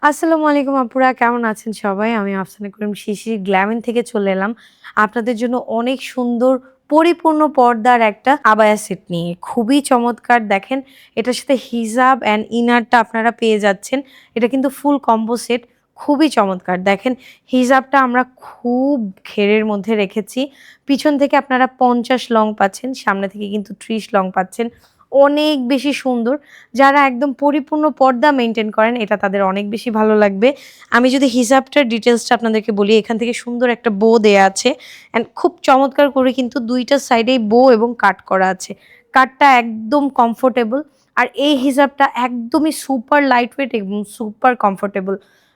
আসসালামু আলাইকুম আপুরা, কেমন আছেন সবাই? আমি আফসানা করিম শিশির গ্ল্যামিন থেকে চলে এলাম আপনাদের জন্য অনেক সুন্দর পরিপূর্ণ পর্দার একটা আবায়া সেট নিয়ে। খুবই চমৎকার দেখেন, এটার সাথে হিজাব অ্যান্ড ইনারটা আপনারা পেয়ে যাচ্ছেন। এটা কিন্তু ফুল কম্বো সেট, খুবই চমৎকার। দেখেন হিজাবটা আমরা খুব ঘেরের মধ্যে রেখেছি। পিছন থেকে আপনারা ৫০ লং পাচ্ছেন, সামনে থেকে কিন্তু ৩০ লং পাচ্ছেন। অনেক বেশি সুন্দর। যারা একদম পরিপূর্ণ পর্দা মেইনটেইন করেন এটা তাদের অনেক বেশি ভালো লাগবে। আমি যদি হিজাবটার ডিটেইলসটা আপনাদেরকে বলি, এখান থেকে সুন্দর একটা বো দেয়া আছে অ্যান্ড খুব চমৎকার করে কিন্তু ২ টা সাইডেই বো এবং কাট করা আছে। কাটটা একদম কমফোর্টেবল। আর এই হিজাবটা একদমই সুপার লাইট ওয়েট এবং সুপার কমফোর্টেবল।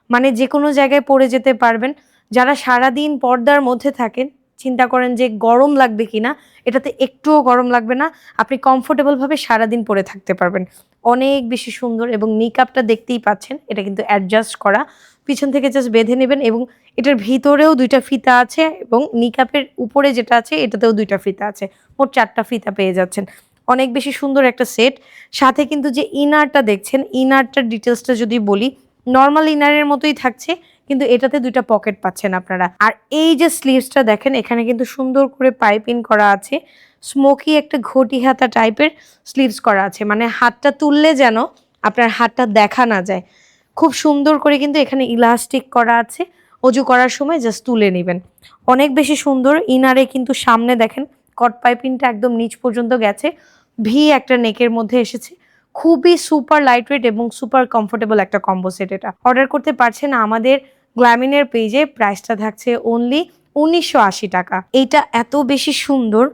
মানে যেকোনো জায়গায় পরে যেতে পারবেন। যারা সারাদিন পর্দার মধ্যে থাকেন, চিন্তা করেন যে গরম লাগবে কিনা, এটাতে একটুও গরম লাগবে না। আপনি কমফোর্টেবল ভাবে সারাদিন পরে থাকতে পারবেন। অনেক বেশি সুন্দর এবং নিকাবটা দেখতেই পাচ্ছেন, এটা কিন্তু অ্যাডজাস্ট করা। পিছন থেকে জাস্ট বেঁধে নেবেন এবং এটার ভিতরেও ২ টা ফিতা আছে এবং নিকাবের উপরে যেটা আছে এটাতেও ২ টা ফিতা আছে। মোট ৪ টা ফিতা পেয়ে যাচ্ছেন। অনেক বেশি সুন্দর একটা সেট। সাথে কিন্তু যে ইনারটা দেখছেন, ইনারটার ডিটেইলসটা যদি বলি, নরমাল ইনারের মতোই থাকছে কিন্তু এটাতে ২ টা পকেট পাচ্ছেন আপনারা। আর এই যে স্লিভসটা দেখেন, এখানে কিন্তু সুন্দর করে পাইপিং করা আছে। স্মোকি একটা ঘটি হাতা টাইপের স্লিভস করা আছে। মানে হাতটা তুললে যেন আপনার হাতটা দেখা না যায়। খুব সুন্দর করে কিন্তু এখানে ইলাস্টিক করা আছে। অজু করার সময় জাস্ট তুলে নিবেন। অনেক বেশি সুন্দর। ইনারে কিন্তু সামনে দেখেন কট পাইপিংটা একদম নিচ পর্যন্ত গেছে। ভি একটা নেকের মধ্যে এসেছে। খুবই সুপার লাইট ওয়েট এবং সুপার কমফোর্টেবল একটা কম্বো সেট এটা। অর্ডার করতে পারছেন আমাদের গ্ল্যামিনের পেজে। প্রাইসটা থাকছে অনলি ৳১৯৮০। এইটা এত বেশি সুন্দর।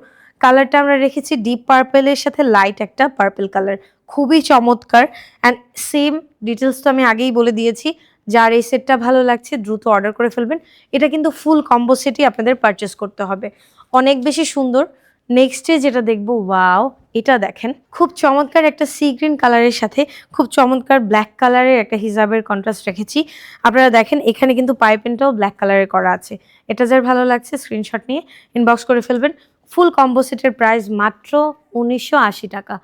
কালারটা আমরা রেখেছি ডিপ পার্পল এর সাথে লাইট একটা পার্পল কালার। খুবই চমৎকার অ্যান্ড সেম ডিটেইলস তো আমি আগেই বলে দিয়েছি। যার এই সেটটা ভালো লাগছে দ্রুত অর্ডার করে ফেলবেন। এটা কিন্তু ফুল কম্বো সেটই আপনাদের পারচেজ করতে হবে। অনেক বেশি সুন্দর। নেক্সট এ যেটা দেখব, ওয়াও! এটা দেখেন। খুব চমৎকার একটা সি গ্রিন কালারের সাথে খুব চমৎকার ব্লাক কালারের একটা হিজাবের কন্ট্রাস্ট রেখেছি। আপনারা দেখেন এখানে কিন্তু পাইপিংটাও ব্লাক কালারের করা আছে। এটা যার ভালো লাগছে স্ক্রিনশট নিয়ে ইনবক্স করে ফেলবেন। ফুল কম্বো সেটের প্রাইস মাত্র ৳১৯৮০।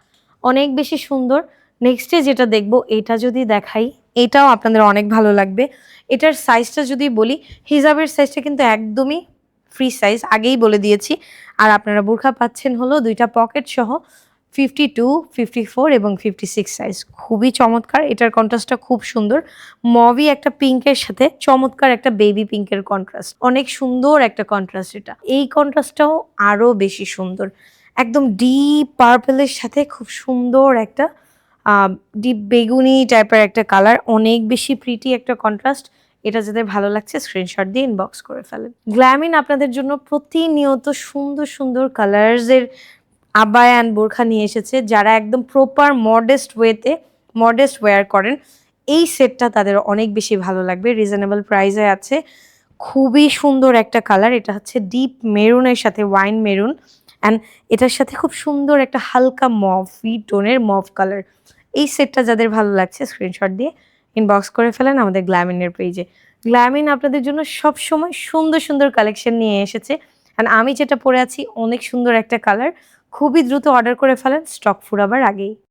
অনেক বেশি সুন্দর। নেক্সট এ যেটা দেখব, এটা যদি দেখাই, এটাও আপনাদের অনেক ভালো লাগবে। এটার সাইজটা যদি বলি, হিজাবের সাইজটা কিন্তু একদমই ফ্রি সাইজ, আগেই বলে দিয়েছি। আর আপনারা বোরখা পাচ্ছেন হলো ২ টা পকেট সহ 52, 54 এবং 56 সাইজ। খুবই চমৎকার। এটার কন্ট্রাস্টটা খুব সুন্দর। মভি একটা পিঙ্কের সাথে চমৎকার একটা বেবি পিঙ্কের কন্ট্রাস্ট। অনেক সুন্দর একটা কন্ট্রাস্ট এটা। এই কন্ট্রাস্টটাও আরো বেশি সুন্দর। একদম ডিপ পার্পল এর সাথে খুব সুন্দর একটা আ ডিপ বেগুনি টাইপের একটা কালার। অনেক বেশি প্রিটি একটা কন্ট্রাস্ট। এটা যাদের ভালো লাগছে স্ক্রিনশট দিয়ে ইনবক্স করে ফেলেন। গ্ল্যামিন আপনাদের জন্য প্রতিনিয়ত সুন্দর, সুন্দর কালার্স এর আবায়া অ্যান্ড বোরখা নিয়ে এসেছে। যারা একদম প্রপার মডেস্ট ওয়েতে মডেস্ট ওয়্যার করেন, এই সেটটা তাদের অনেক বেশি ভালো লাগবে। রিজনেবল প্রাইসে আছে। খুবই সুন্দর একটা কালার। এটা হচ্ছে ডিপ মেরুনের সাথে ওয়াইন মেরুন অ্যান্ড এটার সাথে খুব সুন্দর একটা হালকা মভ, ফিড টোনের মভ কালার। এই সেটটা যাদের ভালো লাগছে স্ক্রিনশট দিয়ে ইনবক্স করে ফেলেন আমাদের গ্ল্যামিনের পেজে। গ্ল্যামিন আপনাদের জন্য সবসময় সুন্দর, সুন্দর কালেকশন নিয়ে এসেছে। অ্যান্ড আমি যেটা পরে আছি অনেক সুন্দর একটা কালার। খুবই দ্রুত অর্ডার করে ফেলেন, স্টক ফুরাবার আগেই।